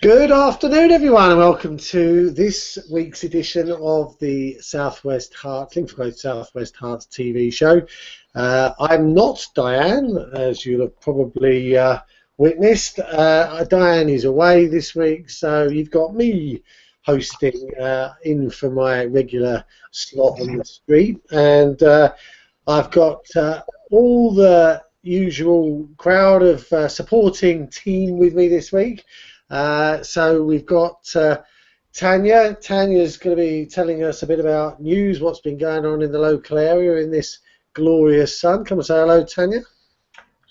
Good afternoon, everyone, and welcome to this week's edition of the Southwest Herts, Link for Growth Southwest Herts TV show. I'm not Diane, as you'll have probably witnessed. Diane is away this week, so you've got me hosting in for my regular slot on the street, and I've got all the usual crowd of supporting team with me this week. So we've got Tania. Tania's going to be telling us a bit about news, what's been going on in the local area in this glorious sun. Come and say hello, Tania.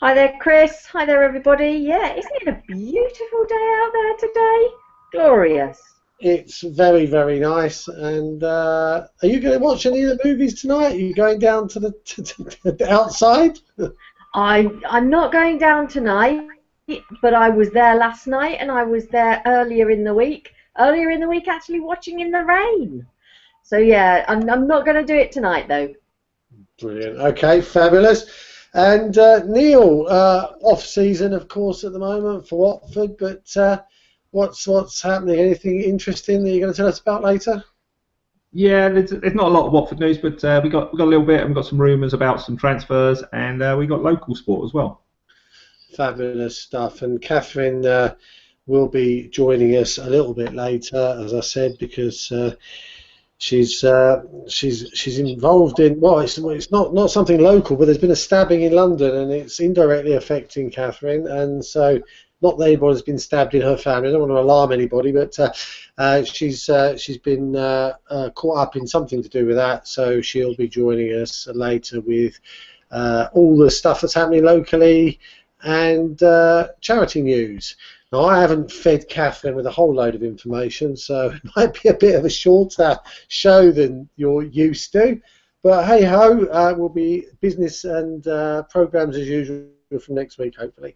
Hi there, Chris. Hi there, everybody. Yeah, isn't it a beautiful day out there today? Glorious. It's very, very nice. And are you going to watch any of the movies tonight? Are you going down to the outside? I'm not going down tonight, but I was there last night, and I was there earlier in the week. Earlier in the week, actually watching in the rain. So yeah, I'm not going to do it tonight though. Brilliant. Okay, fabulous. And Neal, off season, of course, at the moment for Watford. But what's happening? Anything interesting that you're going to tell us about later? Yeah, there's not a lot of Watford news, but we got a little bit, and we got some rumours about some transfers, and we got local sport as well. Fabulous stuff. And Catherine will be joining us a little bit later, as I said, because she's involved in, well, it's not something local, but there's been a stabbing in London, and it's indirectly affecting Catherine. And so, not that anybody's been stabbed in her family. I don't want to alarm anybody, but she's been caught up in something to do with that. So she'll be joining us later with all the stuff that's happening locally and charity news. Now, I haven't fed Catherine with a whole load of information, so it might be a bit of a shorter show than you're used to. But hey ho, will be business and programs as usual from next week, hopefully.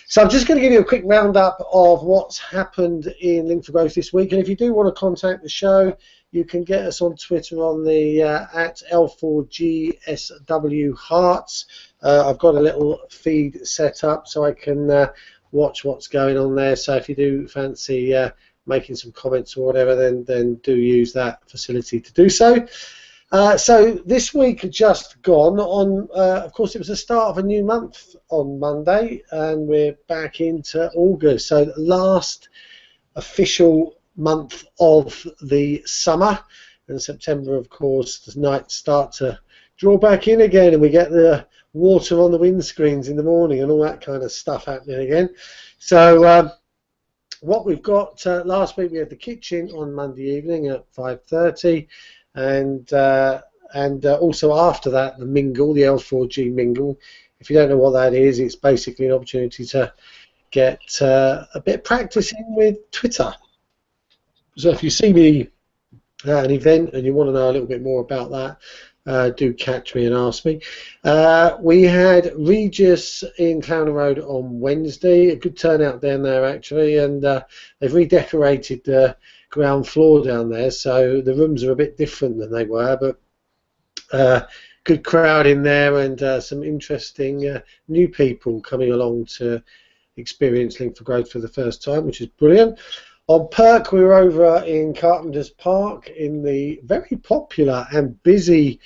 So I'm just going to give you a quick roundup of what's happened in Link for Growth this week. And if you do want to contact the show, you can get us on Twitter on the at L4G SW Herts. I've got a little feed set up so I can watch what's going on there. So if you do fancy making some comments or whatever, then do use that facility to do so. So this week just gone on, of course, it was the start of a new month on Monday, and we're back into August. So the last official month of the summer, and September, of course, the nights start to draw back in again, and we get the water on the windscreens in the morning and all that kind of stuff happening again. So what we've got, last week we had the kitchen on Monday evening at 5:30. And also after that, the mingle, the L4G mingle. If you don't know what that is, it's basically an opportunity to get a bit of practicing with Twitter. So if you see me at an event and you want to know a little bit more about that, do catch me and ask me. We had Regis in Clowney Road on Wednesday. A good turnout down there, actually, and they've redecorated the ground floor down there, so the rooms are a bit different than they were, but good crowd in there, and some interesting new people coming along to experience Link for Growth for the first time, which is brilliant. On Perk, we were over in Carpenter's Park in the very popular and busy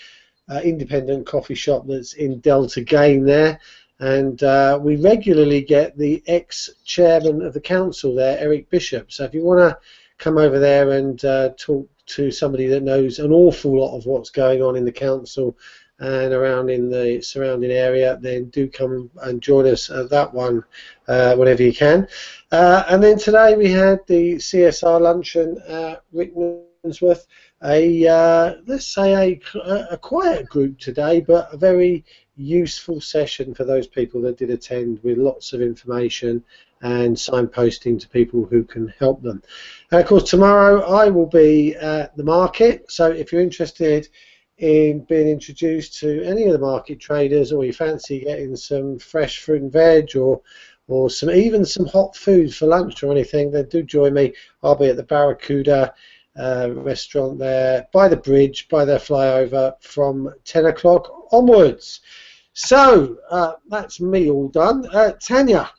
independent coffee shop that's in Delta Gain there, and we regularly get the ex-chairman of the council there, Eric Bishop. So if you want to come over there and talk to somebody that knows an awful lot of what's going on in the council and around in the surrounding area, then do come and join us at that one whenever you can. And then today we had the CSR luncheon at Rickmansworth. Let's say a quiet group today, but a very useful session for those people that did attend, with lots of information and signposting to people who can help them. And of course, tomorrow I will be at the market, so if you're interested in being introduced to any of the market traders, or you fancy getting some fresh fruit and veg, or even some hot food for lunch or anything, then do join me. I'll be at the Barracuda restaurant there by the bridge, by their flyover, from 10 o'clock onwards. So that's me all done. Tania,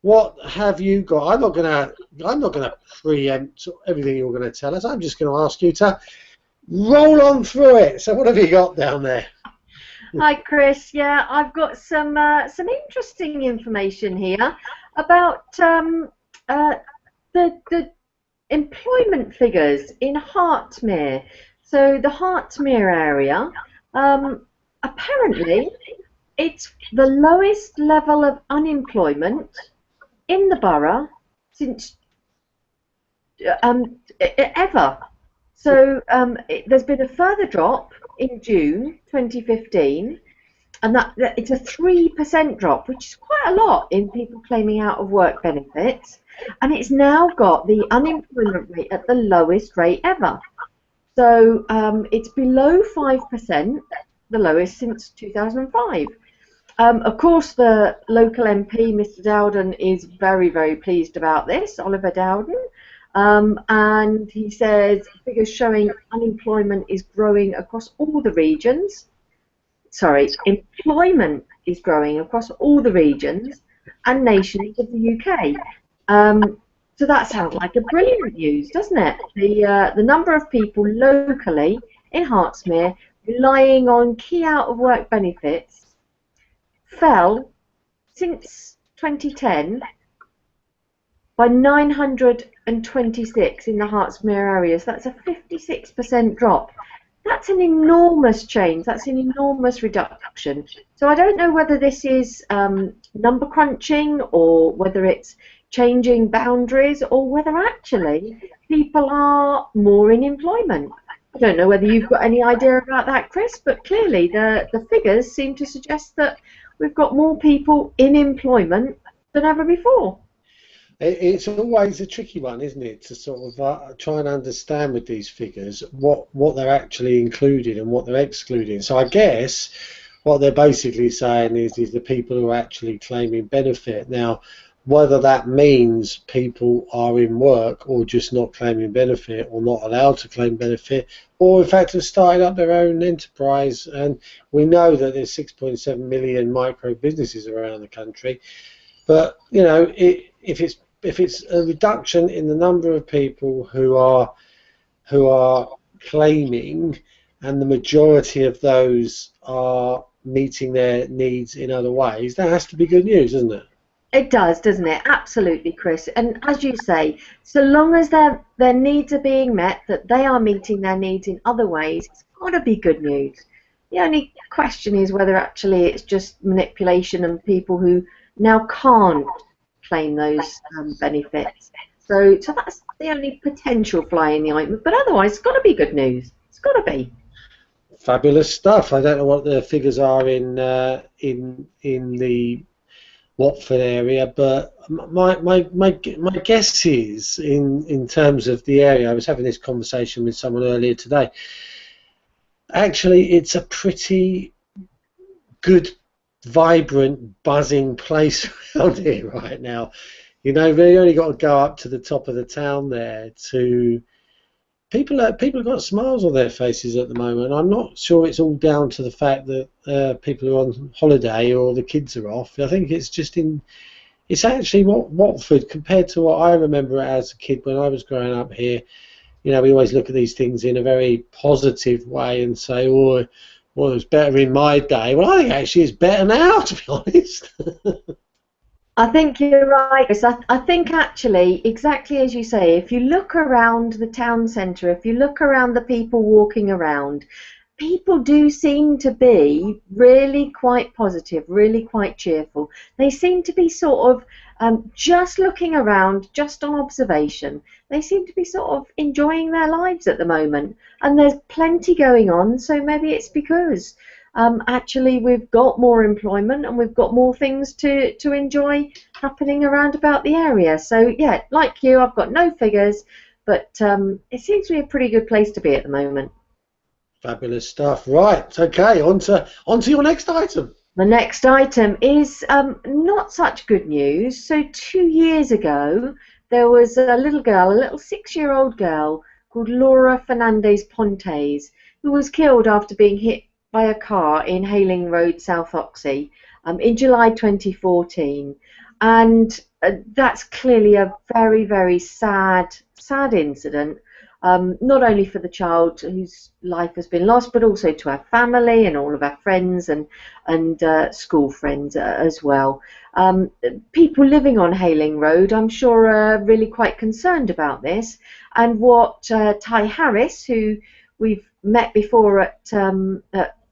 what have you got? I'm not going to I'm not going to preempt everything you're going to tell us. I'm just going to ask you to roll on through it. So what have you got down there? Hi, Chris. Yeah, I've got some interesting information here about the employment figures in Hertsmere. So the Hertsmere area, apparently, it's the lowest level of unemployment in the borough since ever. So there's been a further drop in June 2015, and that it's a 3% drop, which is quite a lot in people claiming out of work benefits, and it's now got the unemployment rate at the lowest rate ever. So it's below 5%, the lowest since 2005. Of course, the local MP, Mr. Dowden, is very, very pleased about this, Oliver Dowden. And he says figures showing unemployment is growing across all the regions. Sorry, employment is growing across all the regions and nations of the UK. So that sounds like a brilliant news, doesn't it? The number of people locally in Hertsmere relying on key out-of-work benefits fell since 2010 by 926 in the Hertsmere area. So that's a 56% drop. That's an enormous change. That's an enormous reduction. So I don't know whether this is number crunching or whether it's changing boundaries or whether actually people are more in employment. I don't know whether you've got any idea about that, Chris, but clearly the figures seem to suggest that we've got more people in employment than ever before. It's always a tricky one, isn't it, to sort of try and understand with these figures what they're actually including and what they're excluding. So I guess what they're basically saying is the people who are actually claiming benefit. Now, whether that means people are in work or just not claiming benefit or not allowed to claim benefit, or in fact have started up their own enterprise. And we know that there's 6.7 million micro businesses around the country. But you know, if it's a reduction in the number of people who are claiming, and the majority of those are meeting their needs in other ways, that has to be good news, doesn't it? It does, doesn't it? Absolutely, Chris. And as you say, so long as their needs are being met, that they are meeting their needs in other ways, it's got to be good news. The only question is whether actually it's just manipulation and people who now can't claim those benefits. So that's the only potential fly in the ointment. But otherwise, it's got to be good news. It's got to be. Fabulous stuff. I don't know what the figures are in the Watford area, but my guess is in terms of the area. I was having this conversation with someone earlier today. Actually, it's a pretty good, vibrant, buzzing place around here right now. You know, we only got to go up to the top of the town there to people have got smiles on their faces at the moment. I'm not sure it's all down to the fact that people are on holiday or the kids are off. I think it's just it's actually Watford, compared to what I remember as a kid when I was growing up here. You know, we always look at these things in a very positive way and say, oh, well, it was better in my day. Well, I think actually it's better now, to be honest. I think you're right, Chris. I think actually, exactly as you say, if you look around the town centre, if you look around the people walking around, people do seem to be really quite positive, really quite cheerful. They seem to be sort of just looking around, just on observation. They seem to be sort of enjoying their lives at the moment. And there's plenty going on, so maybe it's because actually we've got more employment and we've got more things to enjoy happening around about the area. So yeah, like you, I've got no figures, but it seems to be a pretty good place to be at the moment. Fabulous stuff. Right, okay, on to your next item. The next item is not such good news. So 2 years ago, there was a little girl, a little 6-year-old girl called Laura Fernandez Pontes, who was killed after being hit by a car in Hayling Road, South Oxley, in July 2014. And that's clearly a very, very sad incident. Not only for the child whose life has been lost, but also to our family and all of our friends and school friends as well. People living on Hayling Road, I'm sure, are really quite concerned about this. And what Ty Harris, who we've met before at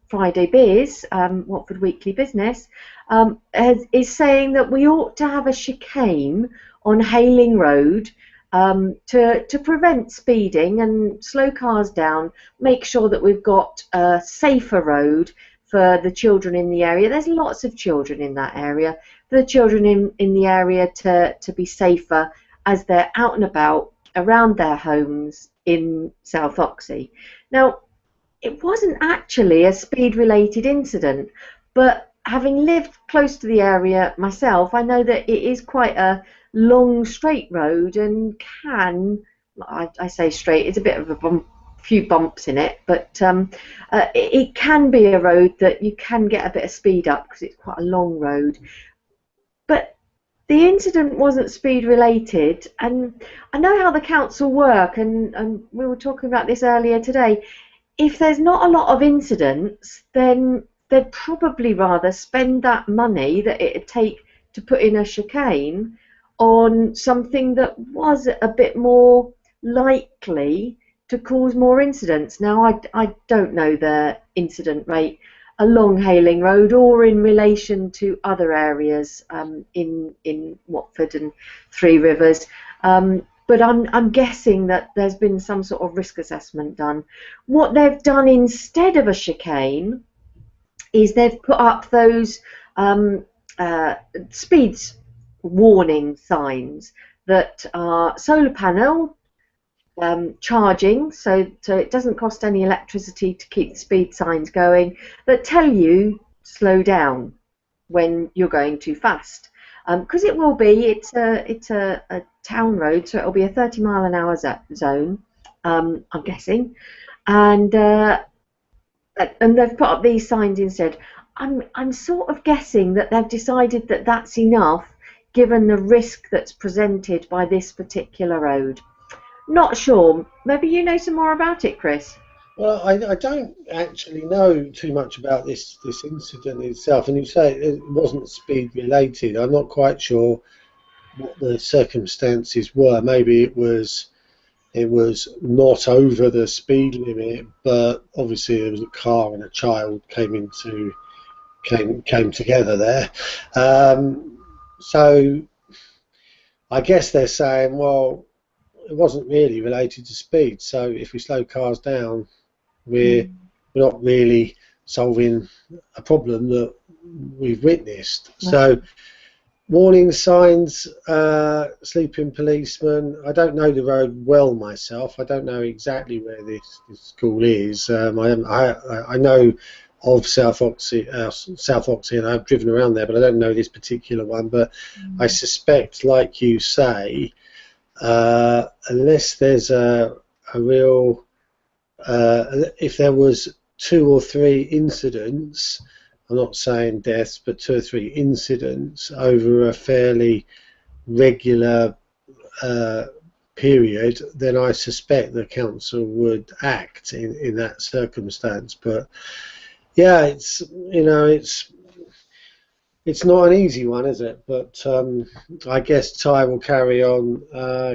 Friday Beers, Watford Weekly Business, is saying that we ought to have a chicane on Hayling Road to prevent speeding and slow cars down, make sure that we've got a safer road for the children in the area. There's lots of children in that area. For the children in the area to be safer as they're out and about around their homes in South Oxley. Now, it wasn't actually a speed-related incident, but having lived close to the area myself, I know that it is quite a long straight road and I say straight, it's a bit of a few bumps in it, but it can be a road that you can get a bit of speed up because it's quite a long road. But the incident wasn't speed related, and I know how the council work, and we were talking about this earlier today. If there's not a lot of incidents, then they'd probably rather spend that money that it'd take to put in a chicane on something that was a bit more likely to cause more incidents. Now, I don't know the incident rate along Hayling Road or in relation to other areas in Watford and Three Rivers. But I'm guessing that there's been some sort of risk assessment done. What they've done instead of a chicane is they've put up those speeds warning signs that are solar panel charging, so it doesn't cost any electricity to keep the speed signs going, that tell you slow down when you're going too fast. Because it will be, it's a town road, so it'll be a 30-mile-an-hour zone, I'm guessing, and they've put up these signs instead. I'm sort of guessing that they've decided that that's enough, given the risk that's presented by this particular road. Not sure. Maybe you know some more about it, Chris. Well, I don't actually know too much about this incident itself, and you say it wasn't speed related. I'm not quite sure what the circumstances were. Maybe it was not over the speed limit, but obviously there was a car and a child came together there. So I guess they're saying, well, it wasn't really related to speed, so if we slow cars down, we're not really solving a problem that we've witnessed. So warning signs, sleeping policemen. I don't know the road well myself. I don't know exactly where this school is. I know of South Oxley, and I've driven around there, but I don't know this particular one. But I suspect, like you say, unless there's a real, if there was 2 or 3 incidents, I'm not saying deaths, but 2 or 3 incidents over a fairly regular period, then I suspect the council would act in that circumstance. But yeah, it's not an easy one, is it? But I guess Ty will carry on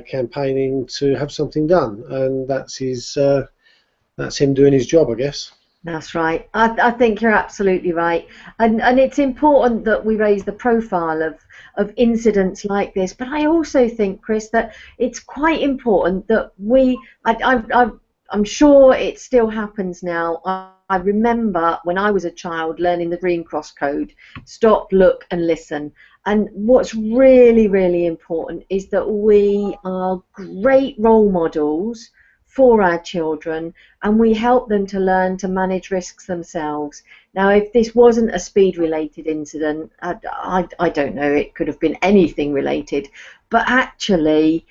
campaigning to have something done, and that's him doing his job, I guess. That's right. I think you're absolutely right, and it's important that we raise the profile of incidents like this. But I also think, Chris, that it's quite important that I'm sure it still happens now. I remember when I was a child learning the Green Cross Code: stop, look, and listen. And what's really, really important is that we are great role models for our children, and we help them to learn to manage risks themselves. Now, if this wasn't a speed-related incident, I don't know, it could have been anything related, but actually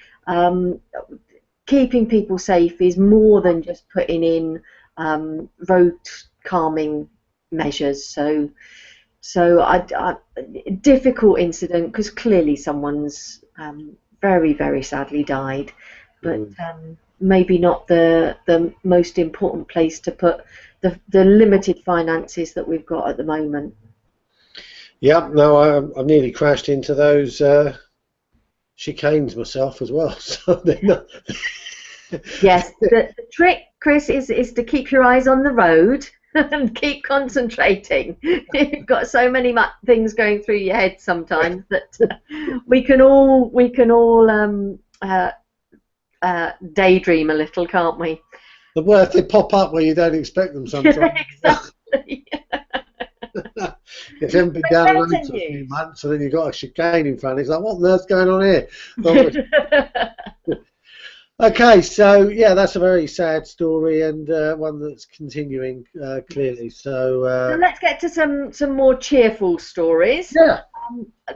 keeping people safe is more than just putting in road calming measures. So So difficult incident, because clearly someone's very, very sadly died, but maybe not the most important place to put the limited finances that we've got at the moment. Yeah, no, I've nearly crashed into those chicanes myself as well. So they're not. Yes, the trick, Chris, is to keep your eyes on the road and keep concentrating. You've got so many things going through your head sometimes that we can all daydream a little, can't we? The worst, they pop up where you don't expect them sometimes. Exactly. If you haven't been down the road for a few months and then you've got a chicane in front, it's like, what on earth's going on here? Okay, so yeah, that's a very sad story and one that's continuing clearly. So let's get to some more cheerful stories. Yeah.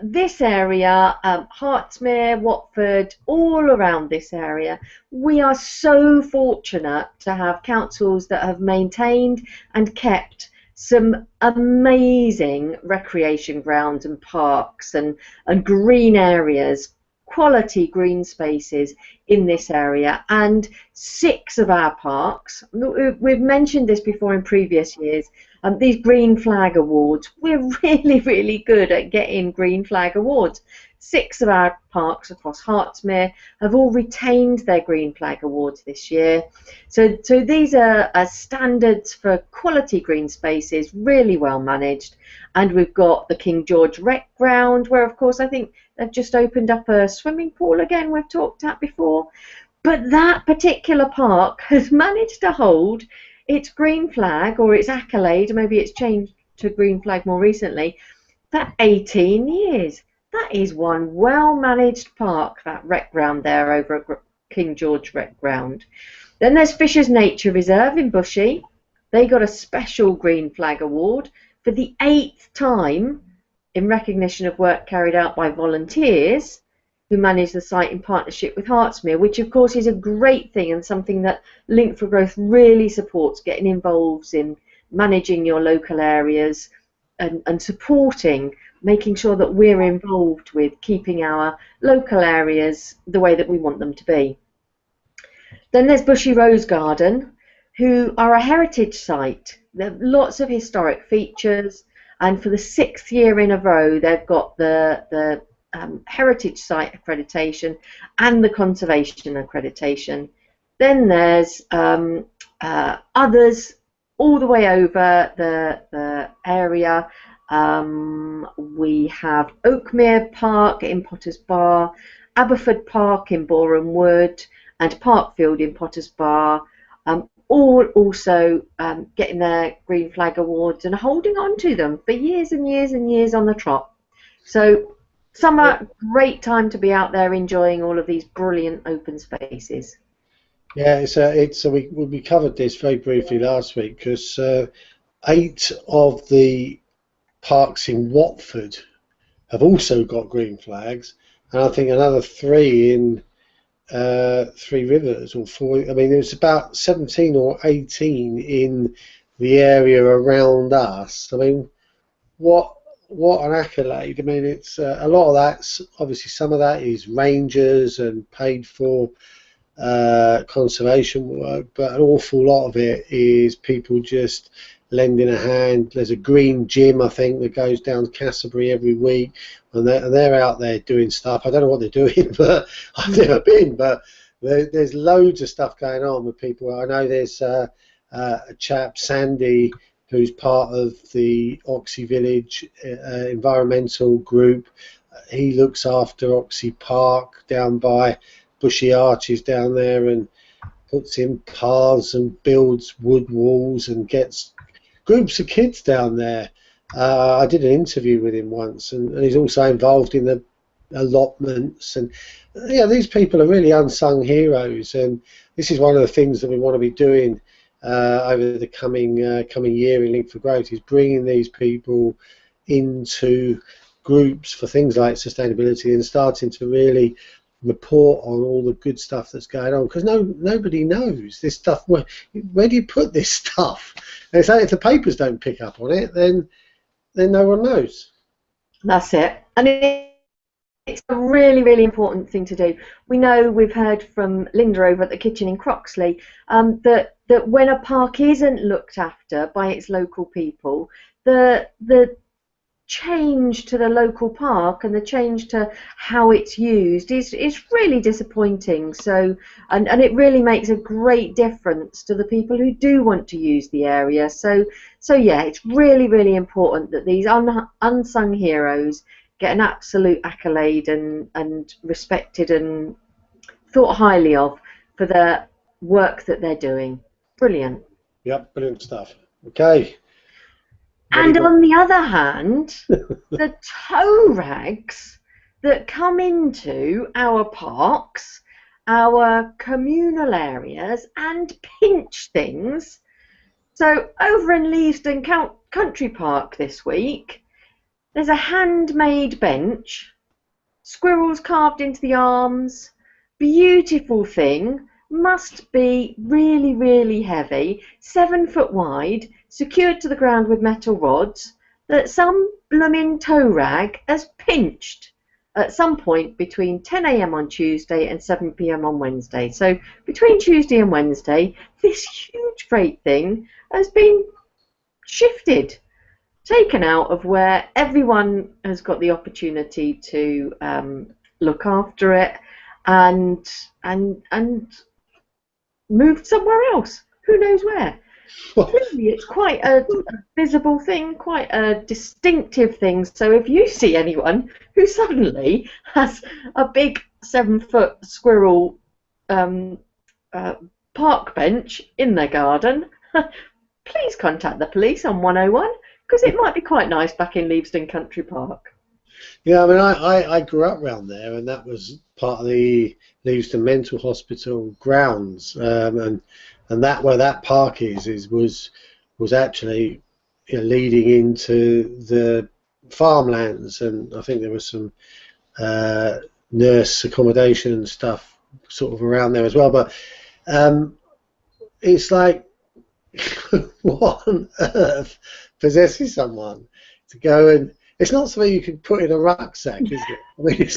This area, Hertsmere, Watford, all around this area, we are so fortunate to have councils that have maintained and kept some amazing recreation grounds and parks and green areas, quality green spaces in this area. And 6 of our parks, we've mentioned this before in previous years, these green flag awards, we're really, really good at getting green flag awards. 6 of our parks across Hertsmere have all retained their green flag awards this year. So these are standards for quality green spaces, really well managed. And we've got the King George Rec Ground, where of course I think they've just opened up a swimming pool again, we've talked at before. But that particular park has managed to hold its green flag, or its accolade, maybe it's changed to green flag more recently, for 18 years. That is one well-managed park, that rec ground there over at King George Rec Ground. Then there's Fisher's Nature Reserve in Bushey. They got a special green flag award for the 8th time in recognition of work carried out by volunteers who manage the site in partnership with Hertsmere, which of course is a great thing and something that Link for Growth really supports, getting involved in managing your local areas and supporting, making sure that we're involved with keeping our local areas the way that we want them to be. Then there's Bushey Rose Garden, who are a heritage site. There are lots of historic features, and for the 6th year in a row they've got the heritage site accreditation and the conservation accreditation. Then there's others all the way over the area. We have Oakmere Park in Potters Bar, Aberford Park in Boreham Wood, and Parkfield in Potters Bar, all also getting their green flag awards and holding on to them for years and years and years on the trot. So summer, great time to be out there enjoying all of these brilliant open spaces. Yeah, we covered this very briefly last week because 8 of the parks in Watford have also got green flags, and I think another 3 in 3 Rivers or 4. I mean, there's about 17 or 18 in the area around us. I mean, what an accolade. I mean, it's a lot of that's obviously, some of that is rangers and paid for conservation work, but an awful lot of it is people just lending a hand. There's a green gym, I think, that goes down to Canterbury every week, and they're out there doing stuff. I don't know what they're doing, but I've never been, but there's loads of stuff going on with people. I know there's a chap, Sandy, who's part of the Oxley Village environmental group. He looks after Oxley Park down by Bushy Arches down there, and puts in paths and builds wood walls and gets groups of kids down there. I did an interview with him once, and he's also involved in the allotments. And yeah, these people are really unsung heroes, and this is one of the things that we want to be doing over the coming year in Link for Growth, is bringing these people into groups for things like sustainability and starting to really report on all the good stuff that's going on, because nobody knows this stuff. Where do you put this stuff? And it's like, if the papers don't pick up on it, then then no one knows. That's it. And it's a really, really important thing to do. We know, we've heard from Linda over at the kitchen in Croxley, that when a park isn't looked after by its local people, the change to the local park and the change to how it's used is really disappointing. So, and it really makes a great difference to the people who do want to use the area. So yeah, it's really, really important that these unsung heroes get an absolute accolade and respected and thought highly of for the work that they're doing. Brilliant. Yep, brilliant stuff. Okay. And on the other hand, the tow rags that come into our parks, our communal areas, and pinch things. So over in Leavesden Country Park this week, there's a handmade bench, squirrels carved into the arms, beautiful thing, must be really, really heavy, 7 foot wide, secured to the ground with metal rods, that some blooming tow rag has pinched at some point between 10 AM on Tuesday and 7 PM on Wednesday. So between Tuesday and Wednesday, this huge freight thing has been shifted, taken out of where everyone has got the opportunity to look after it and moved somewhere else. Who knows where? Clearly, it's quite a visible thing, quite a distinctive thing. So if you see anyone who suddenly has a big 7 foot squirrel park bench in their garden, please contact the police on 101, because it might be quite nice back in Leavesden Country Park. Yeah, I mean, I grew up around there, and that was part of the Leavesden Mental Hospital grounds, and that where that park was actually, you know, leading into the farmlands, and I think there was some nurse accommodation and stuff sort of around there as well. But it's like, what on earth possesses someone to go and... It's not something you can put in a rucksack, is it? I mean,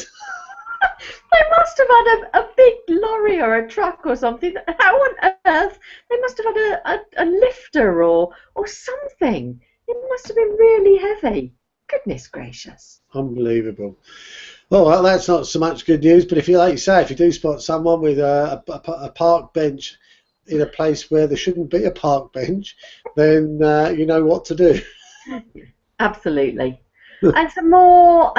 They must have had a big lorry or a truck or something. How on earth? They must have had a lifter or something. It must have been really heavy. Goodness gracious. Unbelievable. Well, that's not so much good news, but if you, like you say, if you do spot someone with a park bench in a place where there shouldn't be a park bench, then you know what to do. Absolutely. And some more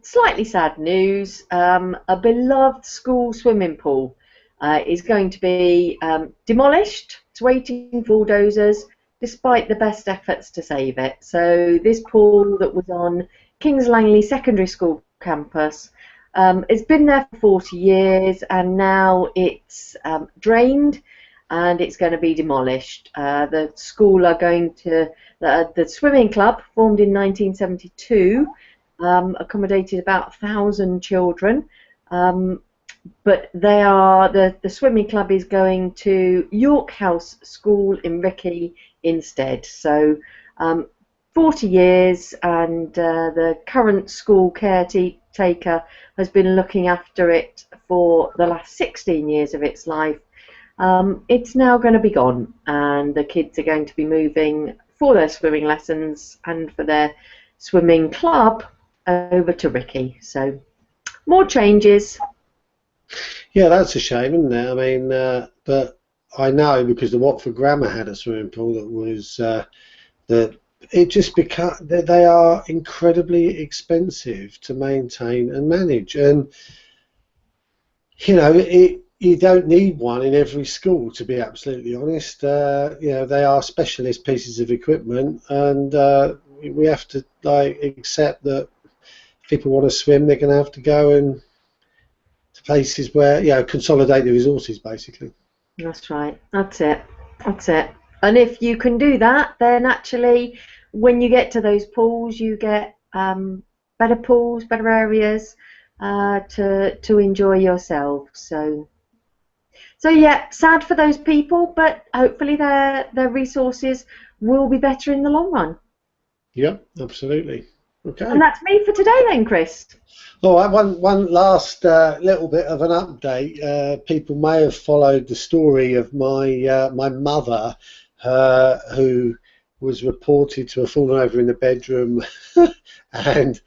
slightly sad news. A beloved school swimming pool is going to be demolished. It's waiting for bulldozers, despite the best efforts to save it. So this pool that was on Kings Langley Secondary School campus, it's been there for 40 years, and now it's drained and it's going to be demolished. The school are going to... The swimming club, formed in 1972, accommodated about 1,000 children, but the swimming club is going to York House School in Ricky instead. So 40 years, and the current school caretaker has been looking after it for the last 16 years of its life. It's now going to be gone, and the kids are going to be moving for their swimming lessons and for their swimming club over to Ricky. So more changes. Yeah, that's a shame, isn't it? I mean, but I know, because the Watford Grammar had a swimming pool that was that it just they are incredibly expensive to maintain and manage, and you know, you don't need one in every school, to be absolutely honest. You know, they are specialist pieces of equipment, and we have to accept that if people want to swim, they're going to have to go to places where, you know, consolidate the resources, basically. That's right. That's it. And if you can do that, then actually, when you get to those pools, you get better pools, better areas to enjoy yourself. So yeah, sad for those people, but hopefully their resources will be better in the long run. Yep, absolutely. Okay. And that's me for today then, Chris. All right, one last little bit of an update. People may have followed the story of my mother, who was reported to have fallen over in the bedroom and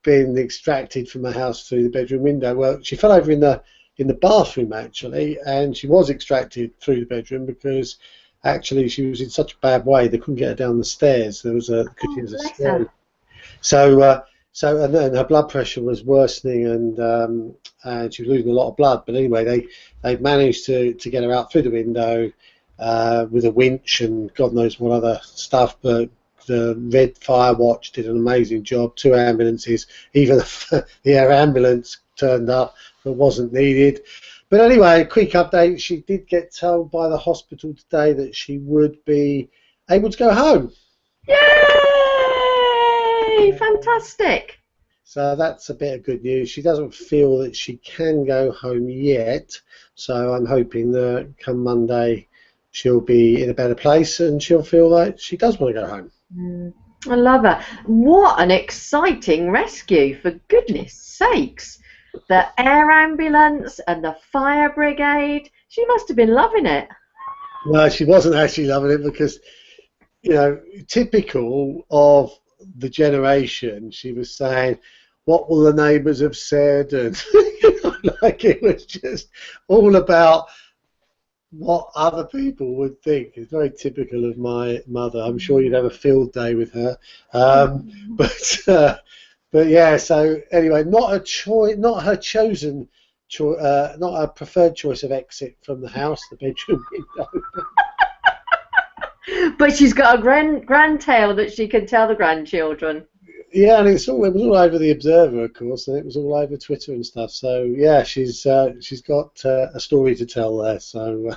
been extracted from the house through the bedroom window. Well, she fell over in the bathroom actually, and she was extracted through the bedroom because actually she was in such a bad way they couldn't get her down the stairs. Because she was a Bless stair. her. So and then her blood pressure was worsening, and she was losing a lot of blood. But anyway, they managed to get her out through the window with a winch and God knows what other stuff. But the Red Fire Watch did an amazing job. 2 ambulances, even the air ambulance turned up, but wasn't needed. But anyway, quick update. She did get told by the hospital today that she would be able to go home. Yay! Fantastic. So that's a bit of good news. She doesn't feel that she can go home yet, so I'm hoping that come Monday she'll be in a better place and she'll feel like she does want to go home. I love her. What an exciting rescue, for goodness sakes. The air ambulance and the fire brigade. She must have been loving it. No, she wasn't actually loving it because, typical of the generation, she was saying, what will the neighbours have said? And like it was just all about what other people would think. It's very typical of my mother. I'm sure you'd have a field day with her. But yeah, so anyway, not her chosen not her preferred choice of exit from the house, the bedroom window. But she's got a grand tale that she can tell the grandchildren. Yeah, and it was all over the Observer, of course, and it was all over Twitter and stuff. So yeah, she's got a story to tell there. So.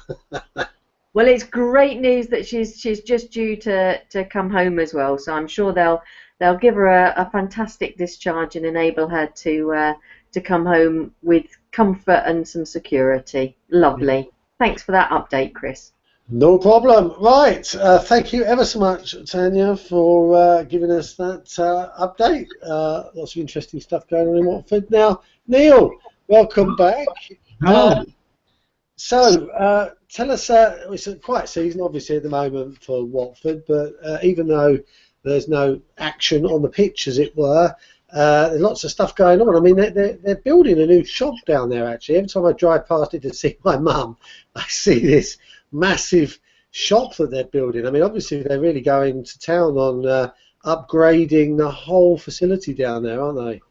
Well, it's great news that she's just due to come home as well. So I'm sure they'll give her a fantastic discharge and enable her to come home with comfort and some security. Lovely. Yeah. Thanks for that update, Chris. No problem. Right. Thank you ever so much, Tania, for giving us that update. Lots of interesting stuff going on in Watford. Now, Neal, welcome back. So, tell us, it's a quiet season, obviously, at the moment for Watford, but even though there's no action on the pitch, as it were, there's lots of stuff going on. I mean, they're building a new shop down there, actually. Every time I drive past it to see my mum, I see this massive shop that they're building. I mean, obviously they're really going to town on upgrading the whole facility down there, aren't they?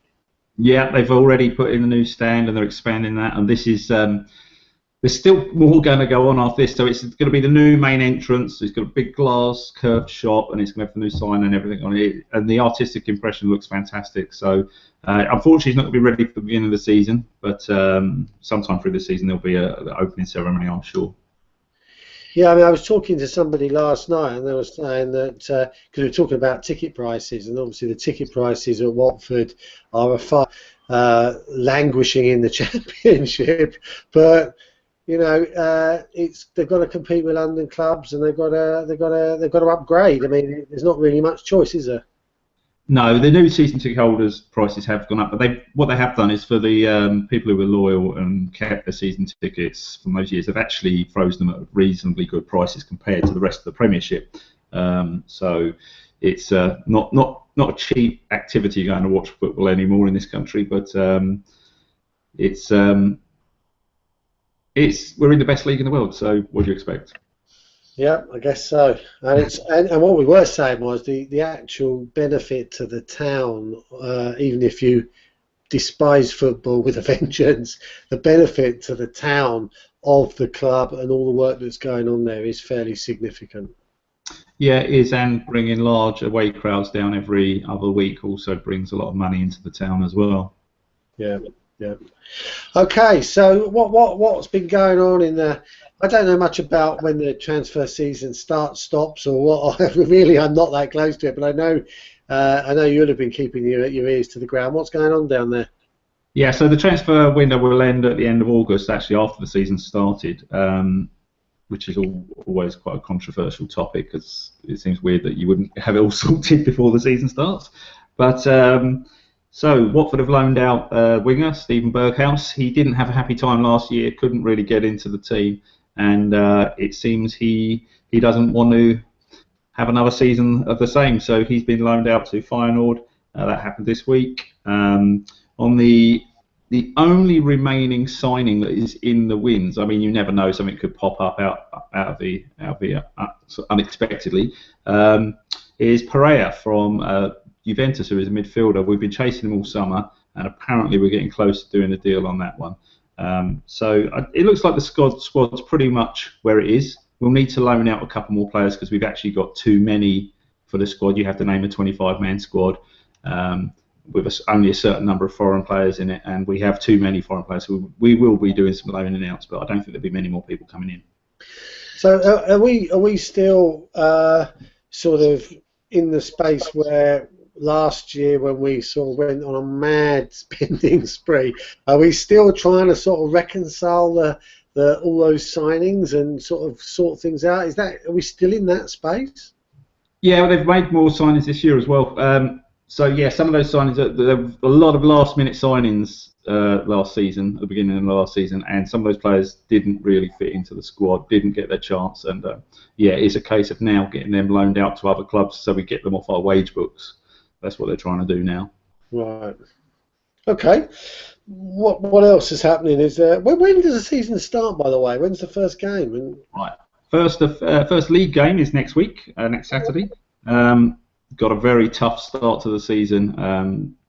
Yeah, they've already put in the new stand and they're expanding that. And this is there's still more going to go on after this. So it's going to be the new main entrance. It's got a big glass curved shop and it's going to have the new sign and everything on it. And the artistic impression looks fantastic. So unfortunately, it's not going to be ready for the beginning of the season, but sometime through the season there'll be an opening ceremony, I'm sure. Yeah, I mean, I was talking to somebody last night, and they were saying that because we were talking about ticket prices, and obviously the ticket prices at Watford are far languishing in the Championship, but they've got to compete with London clubs, and they've got to upgrade. I mean, there's not really much choice, is there? No, the new season ticket holders' prices have gone up, but what they have done is for the people who were loyal and kept their season tickets from those years, they've actually frozen them at reasonably good prices compared to the rest of the Premiership. So it's not a cheap activity going to watch football anymore in this country, but we're in the best league in the world. So what do you expect? Yeah, I guess so. And what we were saying was the actual benefit to the town, even if you despise football with a vengeance, the benefit to the town of the club and all the work that's going on there is fairly significant. Yeah, it is, and bringing large away crowds down every other week also brings a lot of money into the town as well. Yeah. Okay, so what's been going on in the? I don't know much about when the transfer season stops, or what. Really, I'm not that close to it, but I know you'll have been keeping your ears to the ground. What's going on down there? Yeah, so the transfer window will end at the end of August, actually after the season started. which is always quite a controversial topic because it seems weird that you wouldn't have it all sorted before the season starts. But so Watford have loaned out winger Stephen Berghaus. He didn't have a happy time last year, couldn't really get into the team, and it seems he doesn't want to have another season of the same. So he's been loaned out to Feyenoord. That happened this week. On the only remaining signing that is in the wins, I mean, you never know, something could pop up out of the unexpectedly, is Pereira from Juventus, who is a midfielder. We've been chasing him all summer, and apparently we're getting close to doing a deal on that one. So it looks like the squad's pretty much where it is. We'll need to loan out a couple more players because we've actually got too many for the squad. You have to name a 25-man squad. With only a certain number of foreign players in it, and we have too many foreign players. So we will be doing some loaning outs, but I don't think there'll be many more people coming in. So are we still sort of in the space where last year when we sort of went on a mad spending spree, are we still trying to sort of reconcile the all those signings and sort of sort things out? Are we still in that space? Yeah, well, they've made more signings this year as well. So yeah, some of those signings, there were a lot of last-minute signings last season, at the beginning of last season, and some of those players didn't really fit into the squad, didn't get their chance, and yeah, it's a case of now getting them loaned out to other clubs so we get them off our wage books. That's what they're trying to do now. Right. Okay. What else is happening? Is when does the season start? By the way, when's the first game? Right. First league game is next week, next Saturday. Got a very tough start to the season.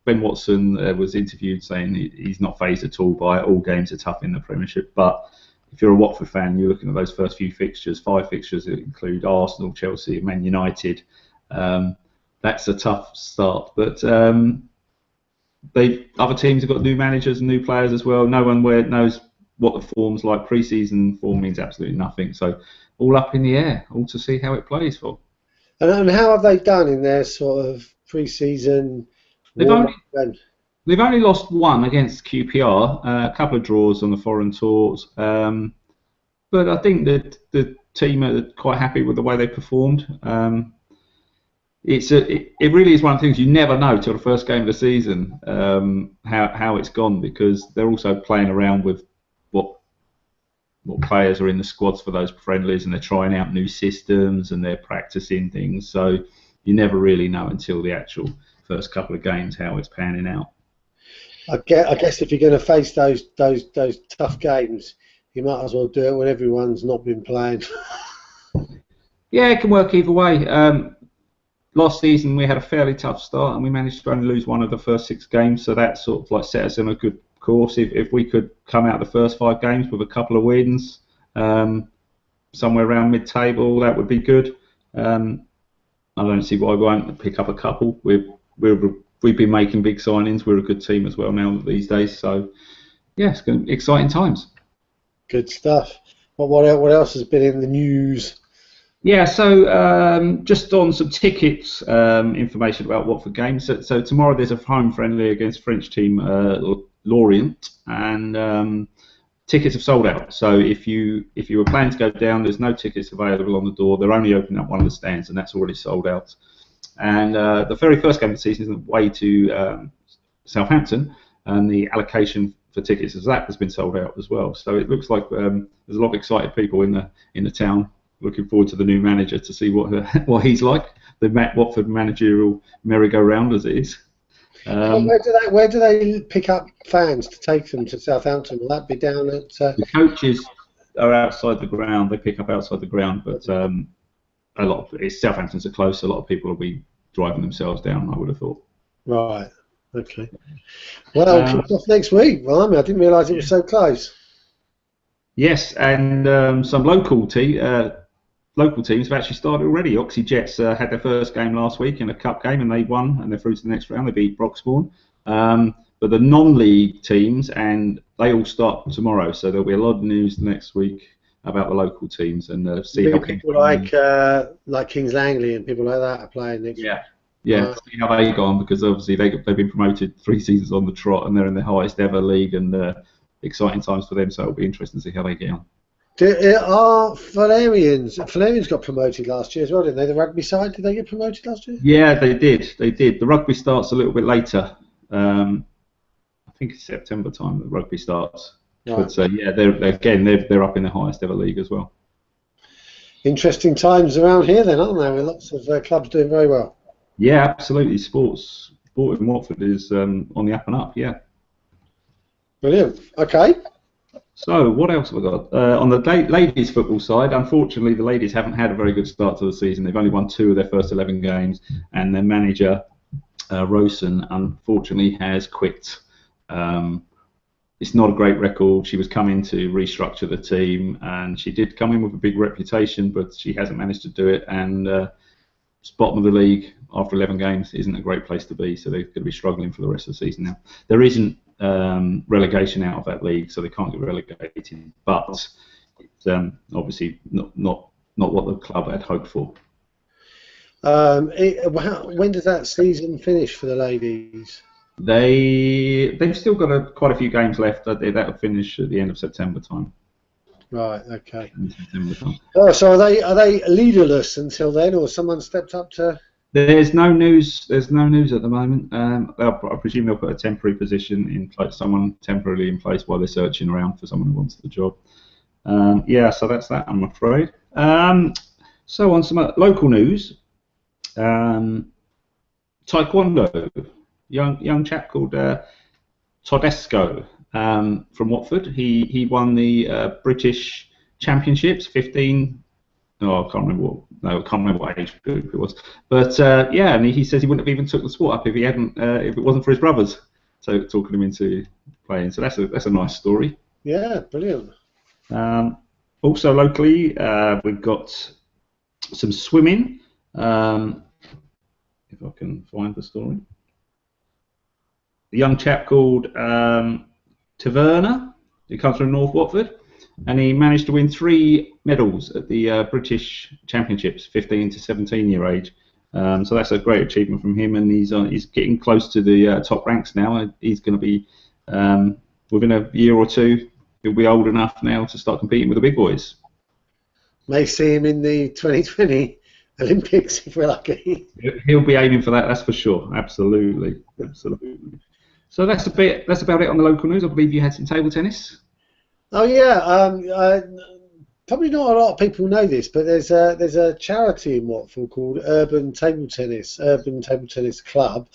Ben Watson was interviewed saying he's not fazed at all by it. All games are tough in the Premiership, but if you're a Watford fan, you're looking at those first few fixtures, 5 fixtures that include Arsenal, Chelsea, Man United. That's a tough start, but other teams have got new managers and new players as well. No one knows what the form's like. Pre-season form means absolutely nothing, so all up in the air, all to see how it plays for. And how have they done in their sort of pre-season? They've only lost one against QPR, a couple of draws on the foreign tours, but I think that the team are quite happy with the way they performed. It really is one of the things you never know till the first game of the season how it's gone, because they're also playing around with what players are in the squads for those friendlies, and they're trying out new systems and they're practicing things. So you never really know until the actual first couple of games how it's panning out. I guess if you're going to face those tough games, you might as well do it when everyone's not been playing. Yeah, it can work either way. Last season we had a fairly tough start and we managed to only lose one of the first 6 games, so that sort of like set us in a good course. If we could come out the first 5 games with a couple of wins, somewhere around mid-table, that would be good. I don't see why we won't pick up a couple. We've been making big signings. We're a good team as well now these days. So yeah, it's going to be exciting times. Good stuff. What else has been in the news? Yeah, so just on some tickets, information about Watford games. So tomorrow there's a home friendly against French team Lorient, and tickets have sold out. So if you were planning to go down, there's no tickets available on the door. They're only opening up one of the stands, and that's already sold out. And the very first game of the season is away to Southampton, and the allocation for tickets as that has been sold out as well. So it looks like there's a lot of excited people in the town. Looking forward to the new manager to see what he's like. The Watford managerial merry-go-round as it is. Where do they pick up fans to take them to Southampton? Will that be down at? The coaches are outside the ground. They pick up outside the ground, but Southampton's are close. A lot of people will be driving themselves down, I would have thought. Right. Okay. Well, kick off next week. Well, I didn't realise it was so close. Yes, and some local teams have actually started already. Oxy Jets had their first game last week in a cup game, and they won, and they're through to the next round. They beat Broxbourne. But the non-league teams, and they all start tomorrow, so there'll be a lot of news next week about the local teams and see how people like Kings Langley and people like that are playing next week. Yeah, see how they go on, because obviously they've been promoted 3 seasons on the trot, and they're in the highest ever league, and exciting times for them. So it'll be interesting to see how they get on. Are Valerians got promoted last year as well, didn't they? The rugby side, did they get promoted last year? Yeah, they did. They did. The rugby starts a little bit later. I think it's September time that rugby starts. Right. But yeah, they're up in the highest ever league as well. Interesting times around here, then, aren't there? With lots of clubs doing very well. Yeah, absolutely. Sport in Watford is on the up and up. Yeah. Brilliant. Okay. So what else have we got? On the ladies' football side, unfortunately, the ladies haven't had a very good start to the season. They've only won 2 of their first 11 games, and their manager, Rosen, unfortunately has quit. It's not a great record. She was coming to restructure the team, and she did come in with a big reputation, but she hasn't managed to do it. And it's bottom of the league after 11 games isn't a great place to be, so they're going to be struggling for the rest of the season now. There isn't relegation out of that league, so they can't get relegated, but it's obviously not what the club had hoped for. When does that season finish for the ladies? They've still got quite a few games left. That'll finish at the end of September time. Right. Okay. September time. Oh, so are they leaderless until then, or someone stepped up to? There's no news. There's no news at the moment. I presume they'll put a temporary position in place, someone temporarily in place while they're searching around for someone who wants the job. Yeah. So that's that, I'm afraid. So on some local news, Taekwondo. Young chap called Todesco from Watford. He won the British Championships, 15. Oh, I can't remember what age group it was. But yeah, and he says he wouldn't have even took the sport up if it wasn't for his brothers. So talking him into playing. So that's a nice story. Yeah, brilliant. Also locally, we've got some swimming. If I can find the story. A young chap called Taverna, who comes from North Watford, and he managed to win 3 medals at the British Championships, 15 to 17-year age. So that's a great achievement from him, and he's getting close to the top ranks now. He's going to be, within a year or 2, he'll be old enough now to start competing with the big boys. May see him in the 2020 Olympics if we're lucky. He'll be aiming for that, that's for sure. Absolutely. So that's about it on the local news. I believe you had some table tennis. Oh yeah, probably not a lot of people know this, but there's a charity in Watford called Urban Table Tennis Club.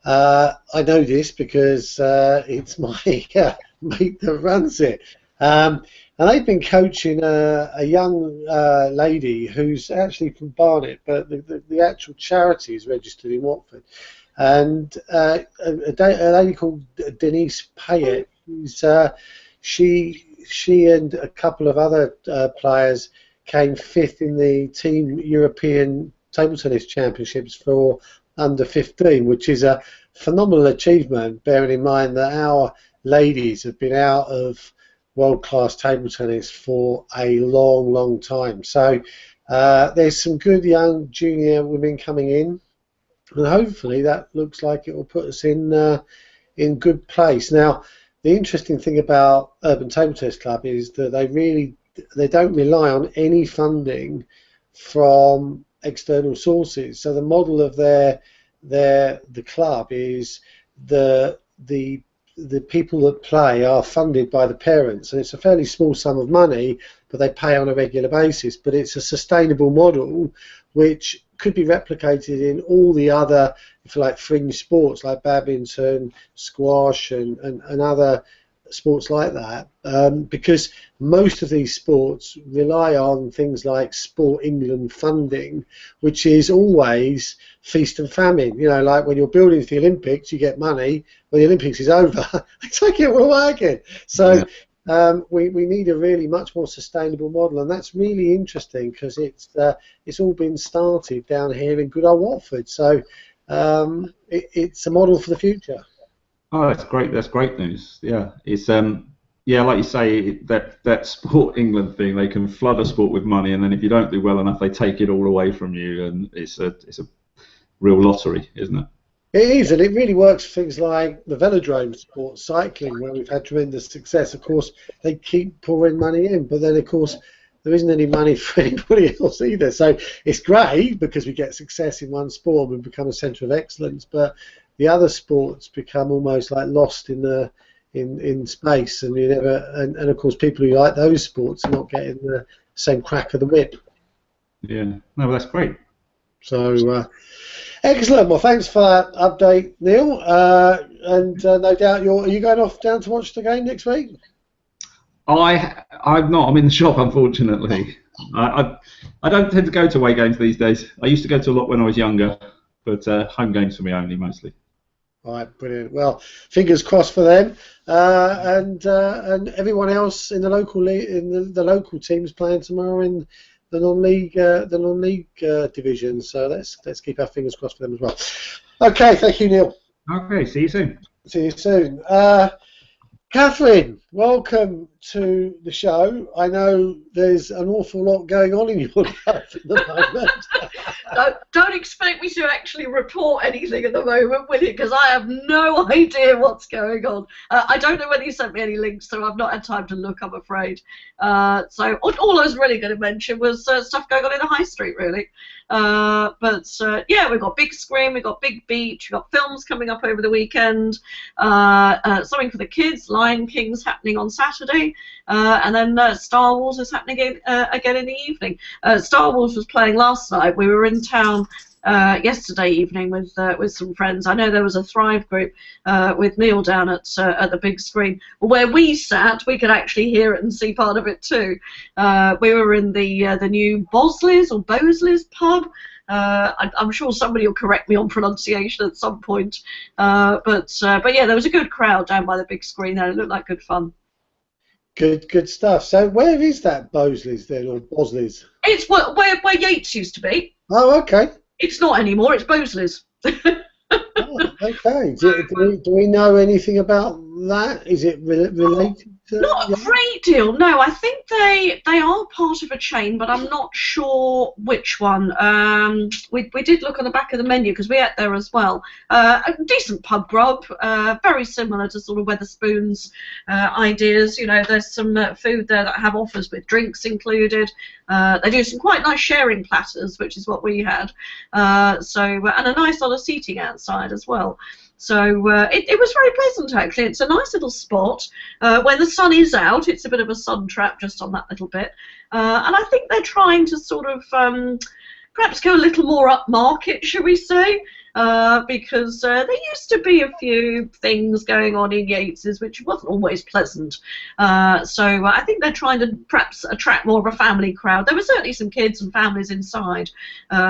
I know this because it's my mate that runs it, and they've been coaching a young lady who's actually from Barnet, but the actual charity is registered in Watford. And a lady called Denise Payet, she and a couple of other players came 5th in the Team European Table Tennis Championships for under 15, which is a phenomenal achievement, bearing in mind that our ladies have been out of world-class table tennis for a long, long time. So there's some good young junior women coming in, and hopefully that looks like it will put us in good place. Now, the interesting thing about Urban Table Tennis Club is that they don't rely on any funding from external sources. So the model of the club is the people that play are funded by the parents, and it's a fairly small sum of money, but they pay on a regular basis. But it's a sustainable model which could be replicated in all the other, if you like, fringe sports like badminton, squash, and other sports like that, because most of these sports rely on things like Sport England funding, which is always feast and famine. You know, like when you're building for the Olympics, you get money. When the Olympics is over, they take it all away again. So we need a really much more sustainable model, and that's really interesting because it's all been started down here in good old Watford. So it's a model for the future. Oh, that's great. That's great news. Yeah, it's yeah, like you say, that Sport England thing. They can flood a sport with money, and then if you don't do well enough, they take it all away from you, and it's a real lottery, isn't it? It is, and it really works for things like the velodrome sport, cycling, where we've had tremendous success. Of course, they keep pouring money in, but then, of course, there isn't any money for anybody else either. So it's great because we get success in one sport and we become a centre of excellence, but the other sports become almost like lost in space, and you never. And of course, people who like those sports are not getting the same crack of the whip. Yeah, no, that's great. So, excellent. Well, thanks for that update, Neal. And no doubt are you going off down to watch the game next week? I'm not. I'm in the shop, unfortunately. I don't tend to go to away games these days. I used to go to a lot when I was younger, but home games for me only, mostly. All right, brilliant. Well, fingers crossed for them, and everyone else in the local the local teams playing tomorrow in the non-league division. So let's keep our fingers crossed for them as well. Okay, thank you, Neal. Okay, see you soon. See you soon. Catherine, welcome to the show. I know there's an awful lot going on in your life at the moment. Don't expect me to actually report anything at the moment, will you? Because I have no idea what's going on. I don't know whether you sent me any links, so I've not had time to look, I'm afraid. So all I was really going to mention was stuff going on in the high street, really. Yeah, we've got big screen, we've got big beach, we've got films coming up over the weekend, something for the kids, Lion King's happening on Saturday, and then Star Wars is happening again in the evening. Star Wars was playing last night. We were in town yesterday evening with some friends. I know there was a Thrive group with Neal down at the big screen. Where we sat, we could actually hear it and see part of it too. We were in the new Bosley's or Bosley's pub. I'm sure somebody will correct me on pronunciation at some point. But yeah, there was a good crowd down by the big screen there. It looked like good fun. Good stuff. So where is that Bosley's then, or Bosley's? It's where Yates used to be. Oh, okay. It's not anymore. It's Bosley's. Oh, okay. Do we know anything about that? Is it related to? Not a great deal. No, I think they are part of a chain, but I'm not sure which one. We did look on the back of the menu because we ate there as well. A decent pub grub, very similar to sort of Wetherspoon's ideas. You know, there's some food there that have offers with drinks included. They do some quite nice sharing platters, which is what we had. And a nice lot of seating outside as well. So it was very pleasant, actually. It's a nice little spot. When the sun is out, it's a bit of a sun trap just on that little bit. And I think they're trying to sort of perhaps go a little more upmarket, shall we say, because there used to be a few things going on in Yates's which wasn't always pleasant. So I think they're trying to perhaps attract more of a family crowd. There were certainly some kids and families inside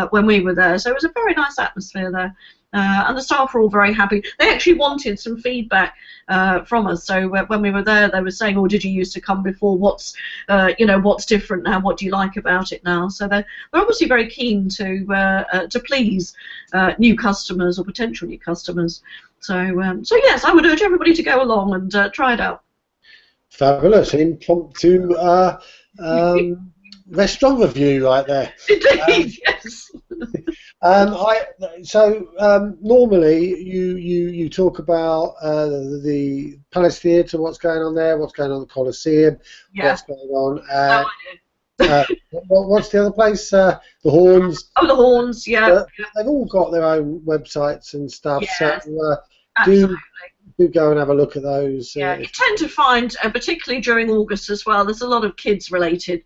when we were there, so it was a very nice atmosphere there. And the staff were all very happy. They actually wanted some feedback from us. So when we were there, they were saying, "Oh, did you used to come before? What's different now? What do you like about it now?" So they're obviously very keen to please new customers or potential new customers. So yes, I would urge everybody to go along and try it out. Fabulous, an impromptu restaurant review right there. Indeed, yes. Normally you talk about the Palace Theatre, what's going on there, what's going on at the Coliseum, what's going on. What's the other place? The Horns. Oh, the Horns, yeah. They've all got their own websites and stuff. Yes, so absolutely. Do go and have a look at those. Yeah, you tend to find, particularly during August as well, there's a lot of kids-related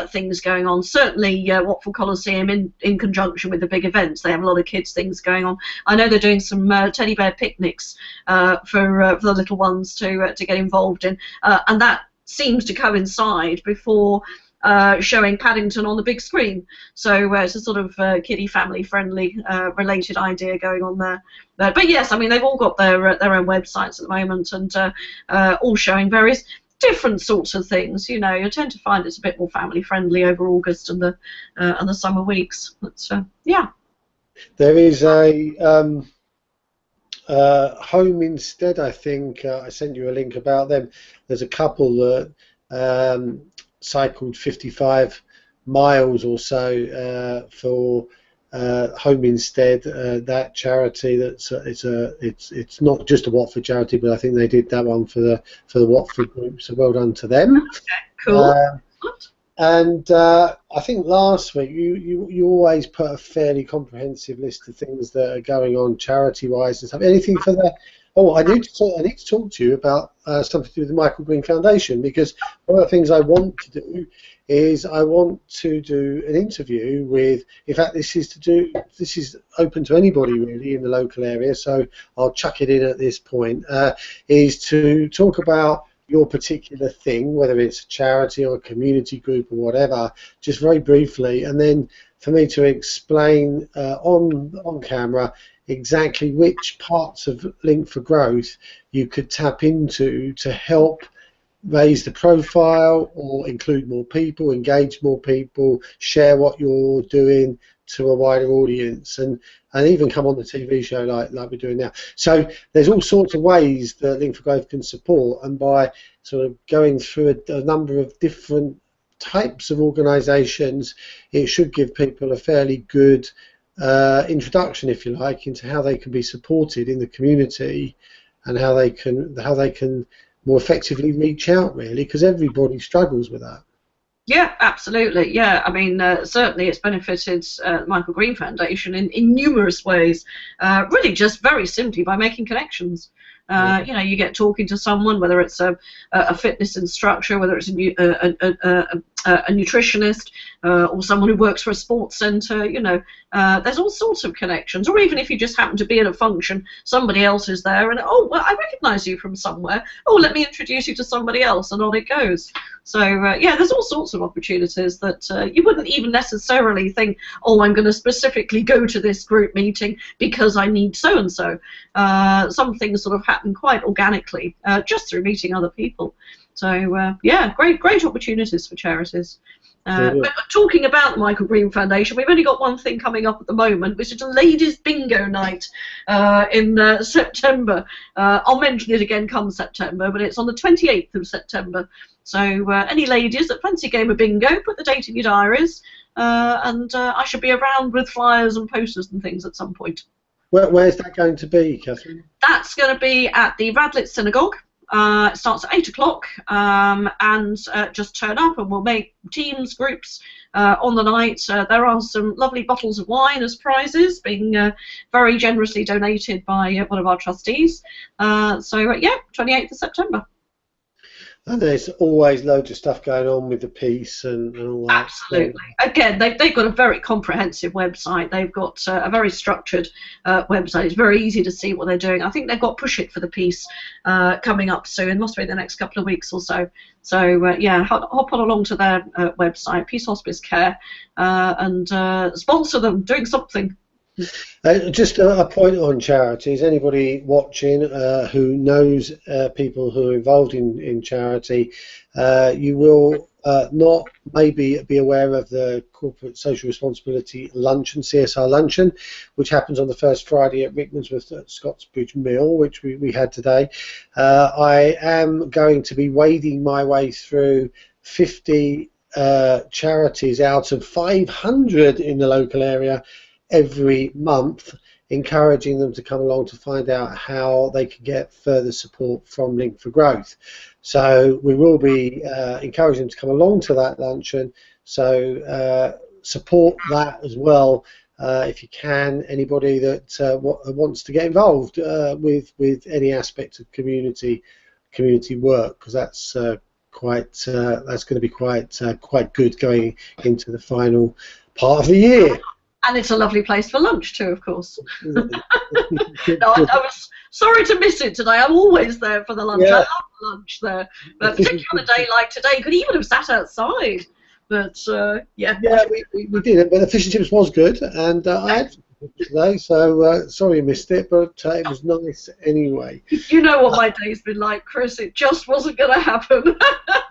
things going on. Certainly, Watford Coliseum, in conjunction with the big events, they have a lot of kids things going on. I know they're doing some teddy bear picnics for the little ones to get involved in, and that seems to coincide before showing Paddington on the big screen. So it's a sort of kiddie family-friendly related idea going on there. But yes, I mean, they've all got their own websites at the moment, and all showing various different sorts of things. You know, you tend to find it's a bit more family-friendly over August and the summer weeks. But yeah. There is a Home Instead, I think. I sent you a link about them. There's a couple that cycled 55 miles or so for Home Instead, that charity. It's not just a Watford charity, but I think they did that one for the Watford group. So well done to them. Okay, cool. And I think last week you always put a fairly comprehensive list of things that are going on charity-wise and stuff. Anything for the? Oh, I need to talk to you about something to do with the Michael Green Foundation, because one of the things I want to do is I want to do an interview with. In fact, this is open to anybody really in the local area, so I'll chuck it in at this point. Is to talk about your particular thing, whether it's a charity or a community group or whatever, just very briefly, and then for me to explain on camera exactly which parts of Link for Growth you could tap into to help raise the profile or include more people, engage more people, share what you're doing to a wider audience, and even come on the TV show like we're doing now. So there's all sorts of ways that Link for Growth can support, and by sort of going through a number of different types of organisations, it should give people a fairly good introduction, if you like, into how they can be supported in the community and how they can more effectively reach out, really, because everybody struggles with that. Yeah, absolutely. Yeah, I mean, certainly it's benefited the Michael Green Foundation in numerous ways, really just very simply by making connections. You know, you get talking to someone, whether it's a fitness instructor, whether it's a nutritionist, or someone who works for a sports centre. You know, there's all sorts of connections. Or even if you just happen to be at a function, somebody else is there, and oh, well, I recognise you from somewhere. Oh, let me introduce you to somebody else, and on it goes. So yeah, there's all sorts of opportunities that you wouldn't even necessarily think, oh, I'm going to specifically go to this group meeting because I need so and so. Some things sort of happen quite organically just through meeting other people. So yeah, great opportunities for charities. But talking about the Michael Green Foundation, we've only got one thing coming up at the moment, which is a ladies' bingo night in September. I'll mention it again come September, but it's on the 28th of September. So any ladies that fancy a game of bingo, put the date in your diaries, and I should be around with flyers and posters and things at some point. Where's that going to be, Catherine? That's going to be at the Radlett Synagogue. It starts at 8 o'clock, and just turn up and we'll make teams, groups on the night. There are some lovely bottles of wine as prizes, being very generously donated by one of our trustees. So yeah, 28th of September. And there's always loads of stuff going on with the piece and all that. Absolutely. Again, they've got a very comprehensive website. They've got a very structured website. It's very easy to see what they're doing. I think they've got Push It for the piece coming up soon. It must be the next couple of weeks or so. So yeah, hop on along to their website, Peace Hospice Care, and sponsor them, doing something. Just a point on charities. Anybody watching who knows people who are involved in charity, you will not maybe be aware of the Corporate Social Responsibility Luncheon, CSR Luncheon, which happens on the first Friday at Rickmansworth at Scotsbridge Mill, which we had today. I am going to be wading my way through 50 charities out of 500 in the local area every month, encouraging them to come along to find out how they can get further support from Link for Growth. So we will be encouraging them to come along to that luncheon, so support that as well if you can. Anybody that wants to get involved with any aspect of community work, because that's going to be quite good going into the final part of the year. And it's a lovely place for lunch too, of course. No, I was sorry to miss it today. I'm always there for the lunch. Yeah. I love the lunch there. But particularly on a day like today, you could even have sat outside. But yeah. Yeah, we did. But the fish and chips was good, and I had today, so sorry you missed it, but it was nice anyway. You know what my day's been like, Chris. It just wasn't going to happen.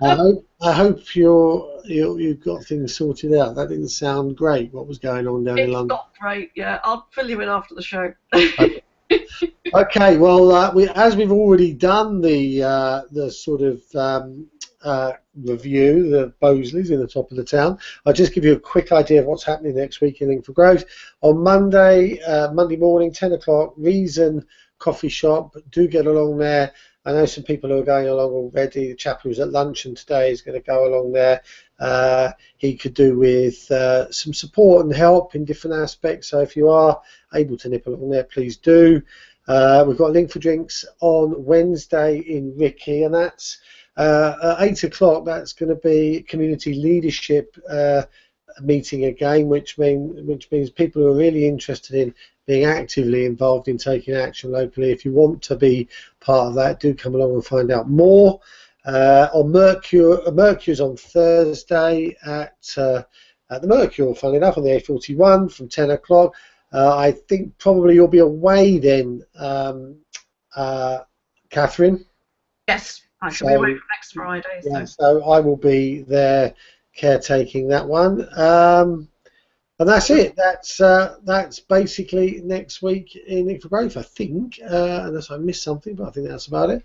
I hope you've got things sorted out. That didn't sound great. What was going on down in London? It's not great. Yeah, I'll fill you in after the show. Okay. Well, as we've already done the sort of review, the Bosleys in the top of the town. I'll just give you a quick idea of what's happening next week in Link for Growth. On Monday morning, 10 o'clock, Reason Coffee Shop. Do get along there. I know some people who are going along already. The chap who was at luncheon today is going to go along there. He could do with some support and help in different aspects. So if you are able to nip along there, please do. We've got Link for Drinks on Wednesday in Ricky, and that's at 8 o'clock. That's going to be community leadership meeting again, which means people who are really interested in being actively involved in taking action locally. If you want to be part of that, do come along and find out more. On Mercury's on Thursday at the Mercury, funny enough, on the A41 from 10 o'clock. I think probably you'll be away then, Catherine. Yes, I shall be away next Friday. Yeah, so I will be there caretaking that one. And that's it. That's basically next week in Link for Growth, I think, unless I missed something, but I think that's about it.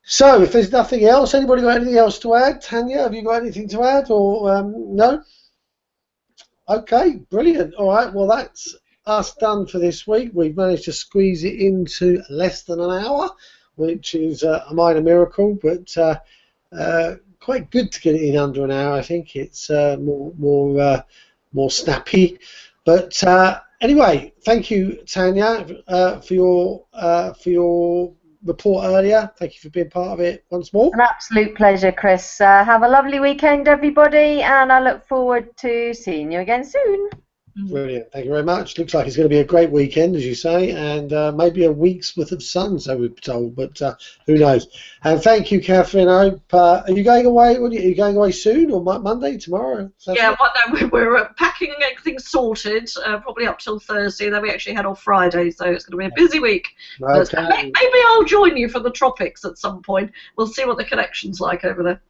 So if there's nothing else, anybody got anything else to add? Tania, have you got anything to add, or no? Okay, brilliant. All right, well, that's us done for this week. We've managed to squeeze it into less than an hour, which is a minor miracle, but quite good to get it in under an hour. I think it's more snappy. But anyway, thank you, Tania, for your report earlier. Thank you for being part of it once more. An absolute pleasure, Chris. Have a lovely weekend, everybody, and I look forward to seeing you again soon. Brilliant. Thank you very much. Looks like it's going to be a great weekend, as you say, and maybe a week's worth of sun, so we're told, but who knows. And thank you, Catherine. I hope, are you going away? Are you going away soon, or Monday, tomorrow? Yeah, no, we're packing and getting things sorted, probably up till Thursday. Then we actually head off Friday, so it's going to be a busy week. Okay. Maybe I'll join you for the tropics at some point. We'll see what the connection's like over there.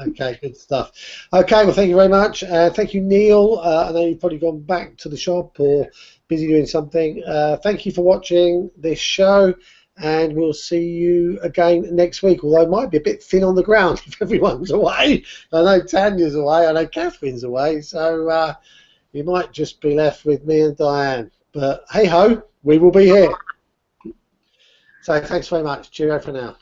Okay, good stuff. Okay, well, thank you very much. Thank you, Neal. I know you've probably gone back to the shop or busy doing something. Thank you for watching this show, and we'll see you again next week, although it might be a bit thin on the ground if everyone's away. I know Tania's away, I know Catherine's away, so you might just be left with me and Diane. But hey-ho, we will be here. So thanks very much. Cheerio for now.